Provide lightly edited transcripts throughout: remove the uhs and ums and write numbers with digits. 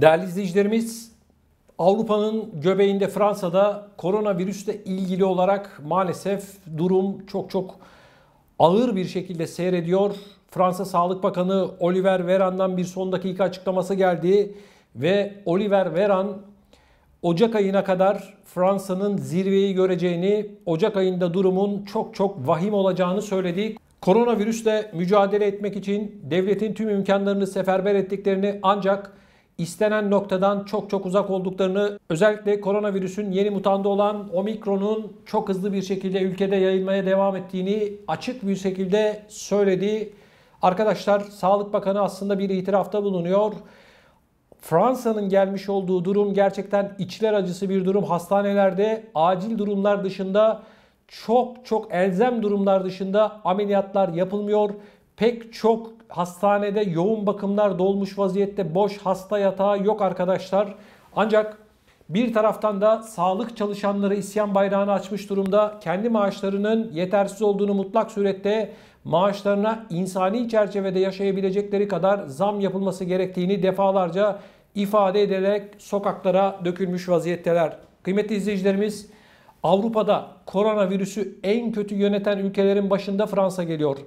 Değerli izleyicilerimiz, Avrupa'nın göbeğinde Fransa'da koronavirüsle ilgili olarak maalesef durum çok ağır bir şekilde seyrediyor. Fransa Sağlık Bakanı Olivier Véran'dan bir son dakika açıklaması geldi ve Olivier Véran Ocak ayına kadar Fransa'nın zirveyi göreceğini, Ocak ayında durumun çok vahim olacağını söyledi. Koronavirüsle mücadele etmek için devletin tüm imkanlarını seferber ettiklerini, ancak istenen noktadan çok uzak olduklarını, özellikle koronavirüsün yeni mutandı olan Omikron'un çok hızlı bir şekilde ülkede yayılmaya devam ettiğini açık bir şekilde söyledi. Arkadaşlar, Sağlık Bakanı aslında bir itirafta bulunuyor. Fransa'nın gelmiş olduğu durum gerçekten içler acısı bir durum. Hastanelerde acil durumlar dışında, çok elzem durumlar dışında ameliyatlar yapılmıyor. Pek çok hastanede yoğun bakımlar dolmuş vaziyette, boş hasta yatağı yok arkadaşlar. Ancak bir taraftan da sağlık çalışanları isyan bayrağını açmış durumda. Kendi maaşlarının yetersiz olduğunu, mutlak surette maaşlarına insani çerçevede yaşayabilecekleri kadar zam yapılması gerektiğini defalarca ifade ederek sokaklara dökülmüş vaziyetteler. Kıymetli izleyicilerimiz, Avrupa'da koronavirüsü en kötü yöneten ülkelerin başında Fransa geliyor.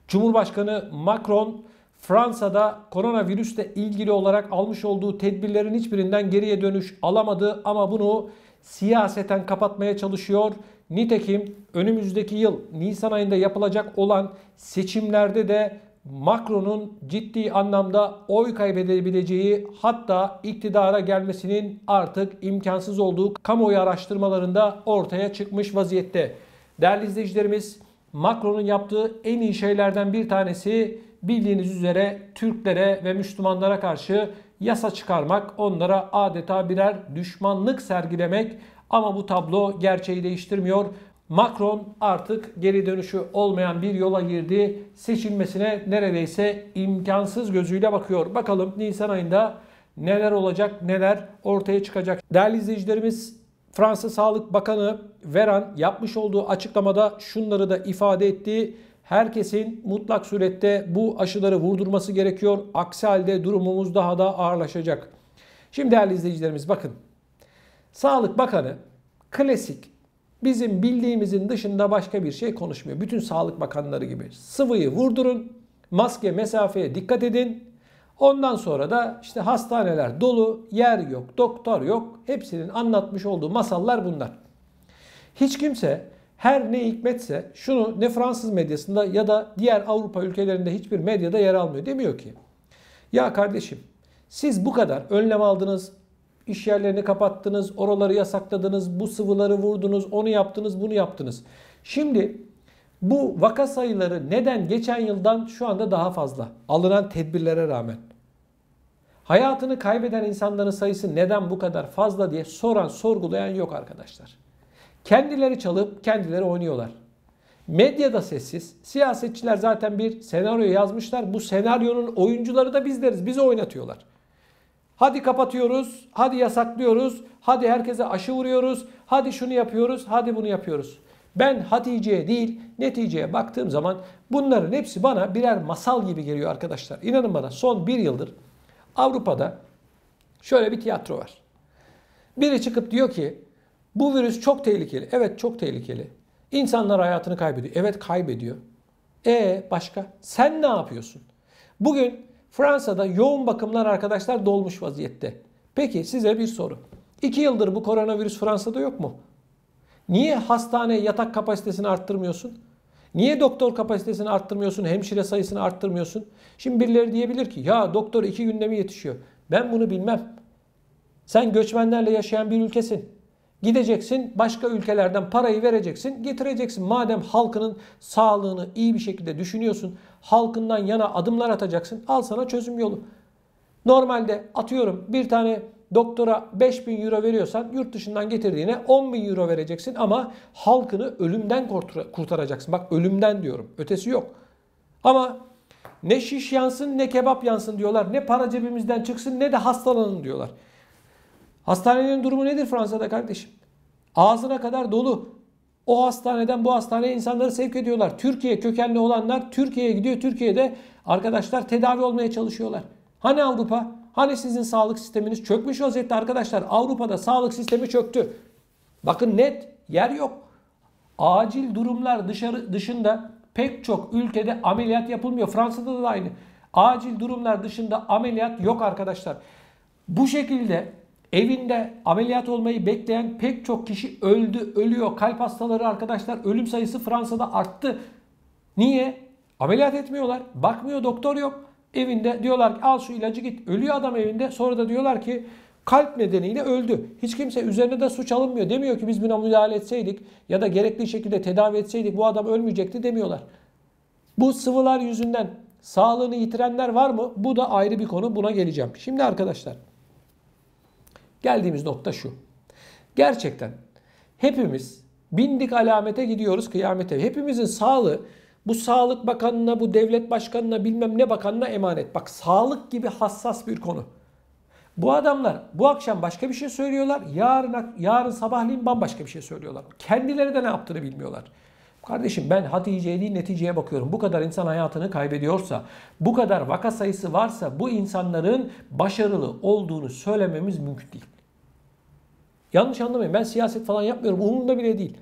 Cumhurbaşkanı Macron, Fransa'da koronavirüsle ilgili olarak almış olduğu tedbirlerin hiçbirinden geriye dönüş alamadı ama bunu siyaseten kapatmaya çalışıyor. Nitekim önümüzdeki yıl Nisan ayında yapılacak olan seçimlerde de Macron'un ciddi anlamda oy kaybedebileceği, hatta iktidara gelmesinin artık imkansız olduğu kamuoyu araştırmalarında ortaya çıkmış vaziyette. Değerli izleyicilerimiz, Macron'un yaptığı en iyi şeylerden bir tanesi, bildiğiniz üzere Türklere ve Müslümanlara karşı yasa çıkarmak, onlara adeta birer düşmanlık sergilemek, ama bu tablo gerçeği değiştirmiyor. Macron artık geri dönüşü olmayan bir yola girdi. Seçilmesine neredeyse imkansız gözüyle bakıyor. Bakalım Nisan ayında neler olacak, neler ortaya çıkacak. Değerli izleyicilerimiz, Fransa Sağlık Bakanı Véran yapmış olduğu açıklamada şunları da ifade etti. Herkesin mutlak surette bu aşıları vurdurması gerekiyor. Aksi halde durumumuz daha da ağırlaşacak. Şimdi değerli izleyicilerimiz, bakın. Sağlık Bakanı klasik, bizim bildiğimizin dışında başka bir şey konuşmuyor. Bütün sağlık bakanları gibi sıvıyı vurdurun, maske, mesafeye dikkat edin. Ondan sonra da işte hastaneler dolu, yer yok, doktor yok. Hepsinin anlatmış olduğu masallar bunlar. Hiç kimse, her ne hikmetse, şunu ne Fransız medyasında ya da diğer Avrupa ülkelerinde hiçbir medyada yer almıyor. Demiyor ki, ya kardeşim, siz bu kadar önlem aldınız, İş yerlerini kapattınız, oraları yasakladınız, bu sıvıları vurdunuz, onu yaptınız, bunu yaptınız. Şimdi bu vaka sayıları neden geçen yıldan şu anda daha fazla? Alınan tedbirlere rağmen. Hayatını kaybeden insanların sayısı neden bu kadar fazla diye soran, sorgulayan yok arkadaşlar. Kendileri çalıp kendileri oynuyorlar. Medyada sessiz. Siyasetçiler zaten bir senaryo yazmışlar. Bu senaryonun oyuncuları da bizleriz. Bizi oynatıyorlar. Hadi kapatıyoruz, hadi yasaklıyoruz, hadi herkese aşı vuruyoruz, hadi şunu yapıyoruz, hadi bunu yapıyoruz. Ben Hatice'ye değil, neticeye baktığım zaman bunların hepsi bana birer masal gibi geliyor arkadaşlar. İnanın bana, son bir yıldır Avrupa'da şöyle bir tiyatro var. Biri çıkıp diyor ki, bu virüs çok tehlikeli. Evet, çok tehlikeli. İnsanlar hayatını kaybediyor. Evet, kaybediyor. Başka? Sen ne yapıyorsun? Bugün Fransa'da yoğun bakımlar arkadaşlar dolmuş vaziyette. Peki size bir soru. 2 yıldır bu koronavirüs Fransa'da yok mu? Niye hastane yatak kapasitesini arttırmıyorsun? Niye doktor kapasitesini arttırmıyorsun? Hemşire sayısını arttırmıyorsun? Şimdi birileri diyebilir ki, ya doktor 2 günde mi yetişiyor? Ben bunu bilmem. Sen göçmenlerle yaşayan bir ülkesin. Gideceksin, başka ülkelerden parayı vereceksin, getireceksin. Madem halkının sağlığını iyi bir şekilde düşünüyorsun, halkından yana adımlar atacaksın, al sana çözüm yolu. Normalde atıyorum bir tane doktora 5.000 euro veriyorsan, yurt dışından getirdiğine 10.000 euro vereceksin ama halkını ölümden kurtaracaksın. Bak, ölümden diyorum, ötesi yok. Ama ne şiş yansın ne kebap yansın diyorlar, ne para cebimizden çıksın ne de hastalanın diyorlar. Hastanelerin durumu nedir Fransa'da kardeşim? Ağzına kadar dolu. O hastaneden bu hastaneye insanları sevk ediyorlar. Türkiye kökenli olanlar Türkiye'ye gidiyor. Türkiye'de arkadaşlar tedavi olmaya çalışıyorlar. Hani Avrupa? Hani sizin sağlık sisteminiz çökmüş vaziyette arkadaşlar. Avrupa'da sağlık sistemi çöktü. Bakın net yer yok. Acil durumlar dışında pek çok ülkede ameliyat yapılmıyor. Fransa'da da aynı. Acil durumlar dışında ameliyat yok arkadaşlar. Bu şekilde evinde ameliyat olmayı bekleyen pek çok kişi ölüyor. Kalp hastaları arkadaşlar, ölüm sayısı Fransa'da arttı. Niye? Ameliyat etmiyorlar. Bakmıyor, doktor yok. Evinde diyorlar ki al şu ilacı git. Ölüyor adam evinde. Sonra da diyorlar ki kalp nedeniyle öldü. Hiç kimse üzerine de suç alınmıyor. Demiyor ki biz buna müdahale etseydik ya da gerekli şekilde tedavi etseydik bu adam ölmeyecekti demiyorlar. Bu sıvılar yüzünden sağlığını yitirenler var mı? Bu da ayrı bir konu. Buna geleceğim. Şimdi arkadaşlar geldiğimiz nokta şu. Gerçekten hepimiz bindik alamete gidiyoruz kıyamete. Hepimizin sağlığı bu Sağlık Bakanı'na, bu devlet başkanına, bilmem ne bakanına emanet. Bak sağlık gibi hassas bir konu. Bu adamlar bu akşam başka bir şey söylüyorlar. Yarın sabahleyin bambaşka bir şey söylüyorlar. Kendileri de ne yaptığını bilmiyorlar. Kardeşim ben Hatice'ye değil neticeye bakıyorum. Bu kadar insan hayatını kaybediyorsa, bu kadar vaka sayısı varsa bu insanların başarılı olduğunu söylememiz mümkün değil. Yanlış anlamayın, ben siyaset falan yapmıyorum. Umurumda bile değil.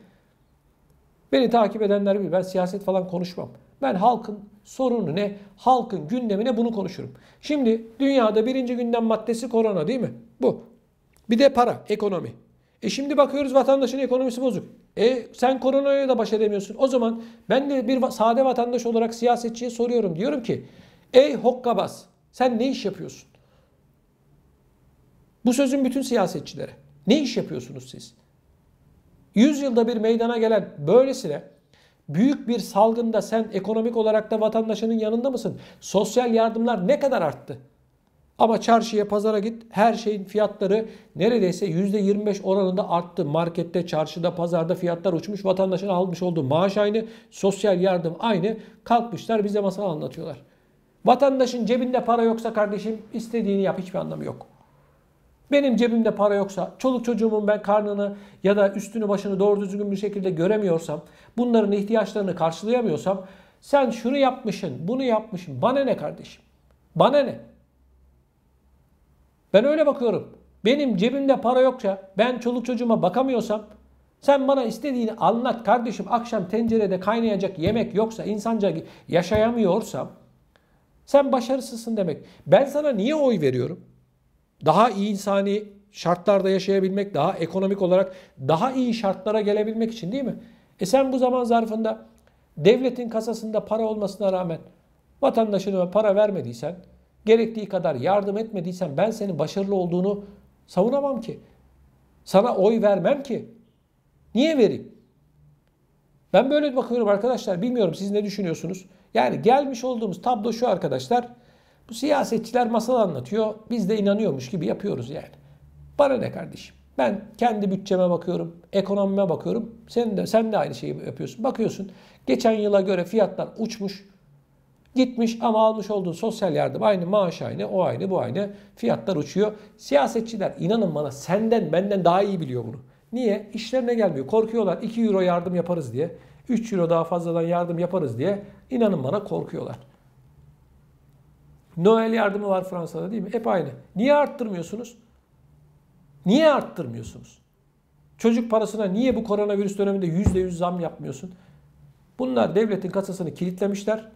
Beni takip edenler bilir. Ben siyaset falan konuşmam. Ben halkın sorunu ne, halkın gündemine bunu konuşurum. Şimdi dünyada birinci gündem maddesi korona değil mi? Bu. Bir de para, ekonomi. Şimdi bakıyoruz vatandaşın ekonomisi bozuk. Sen koronaya da baş edemiyorsun. O zaman ben de bir sade vatandaş olarak siyasetçiye soruyorum. Diyorum ki ey hokkabaz sen ne iş yapıyorsun? Bu sözün bütün siyasetçilere. Ne iş yapıyorsunuz siz? 100 yılda bir meydana gelen böylesine büyük bir salgında sen ekonomik olarak da vatandaşının yanında mısın? Sosyal yardımlar ne kadar arttı? Ama çarşıya, pazara git, her şeyin fiyatları neredeyse %25 oranında arttı. Markette, çarşıda, pazarda fiyatlar uçmuş. Vatandaşın almış olduğu maaş aynı, sosyal yardım aynı. Kalkmışlar bize masal anlatıyorlar. Vatandaşın cebinde para yoksa kardeşim istediğini yap, hiçbir anlamı yok. Benim cebimde para yoksa, çoluk çocuğumun ben karnını ya da üstünü başını doğru düzgün bir şekilde göremiyorsam, bunların ihtiyaçlarını karşılayamıyorsam, sen şunu yapmışsın, bunu yapmışsın, bana ne kardeşim? Bana ne? Ben öyle bakıyorum. Benim cebimde para yoksa, ben çoluk çocuğuma bakamıyorsam, sen bana istediğini anlat kardeşim. Akşam tencerede kaynayacak yemek yoksa, insanca yaşayamıyorsam, sen başarısızsın demek. Ben sana niye oy veriyorum? Daha iyi insani şartlarda yaşayabilmek, daha ekonomik olarak daha iyi şartlara gelebilmek için değil mi? Sen bu zaman zarfında devletin kasasında para olmasına rağmen vatandaşına para vermediysen, gerektiği kadar yardım etmediysen ben senin başarılı olduğunu savunamam ki. Sana oy vermem ki. Niye vereyim? Ben böyle bakıyorum arkadaşlar. Bilmiyorum siz ne düşünüyorsunuz? Yani gelmiş olduğumuz tablo şu arkadaşlar. Bu siyasetçiler masal anlatıyor. Biz de inanıyormuş gibi yapıyoruz yani. Bana ne kardeşim? Ben kendi bütçeme bakıyorum, ekonomime bakıyorum. Sen de aynı şeyi yapıyorsun. Bakıyorsun. Geçen yıla göre fiyatlar uçmuş. Gitmiş ama almış olduğun sosyal yardım aynı, maaş aynı, o aynı, bu aynı. Fiyatlar uçuyor. Siyasetçiler inanın bana senden benden daha iyi biliyor bunu. Niye? İşlerine gelmiyor. Korkuyorlar. 2 euro yardım yaparız diye. 3 euro daha fazladan yardım yaparız diye. İnanın bana korkuyorlar. Noel yardımı var Fransa'da değil mi? Hep aynı. Niye arttırmıyorsunuz? Niye arttırmıyorsunuz? Çocuk parasına niye bu koronavirüs döneminde %100 zam yapmıyorsun? Bunlar devletin kasasını kilitlemişler.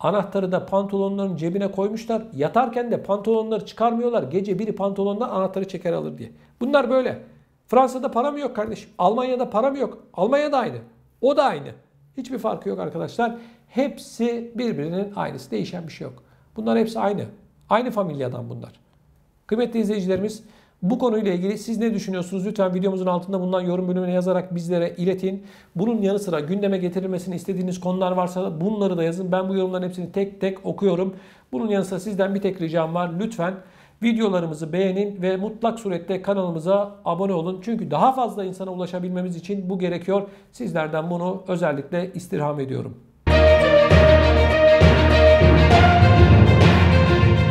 Anahtarı da pantolonların cebine koymuşlar. Yatarken de pantolonları çıkarmıyorlar. Gece biri pantolondan anahtarı çeker alır diye. Bunlar böyle. Fransa'da para mı yok kardeşim? Almanya'da para mı yok? Almanya'da aynı. O da aynı. Hiçbir farkı yok arkadaşlar. Hepsi birbirinin aynısı. Değişen bir şey yok. Bunlar hepsi aynı. Aynı familyadan bunlar. Kıymetli izleyicilerimiz, bu konuyla ilgili siz ne düşünüyorsunuz? Lütfen videomuzun altında bulunan yorum bölümüne yazarak bizlere iletin. Bunun yanı sıra gündeme getirilmesini istediğiniz konular varsa bunları da yazın. Ben bu yorumların hepsini tek tek okuyorum. Bunun yanı sıra sizden bir tek ricam var. Lütfen videolarımızı beğenin ve mutlak surette kanalımıza abone olun. Çünkü daha fazla insana ulaşabilmemiz için bu gerekiyor. Sizlerden bunu özellikle istirham ediyorum.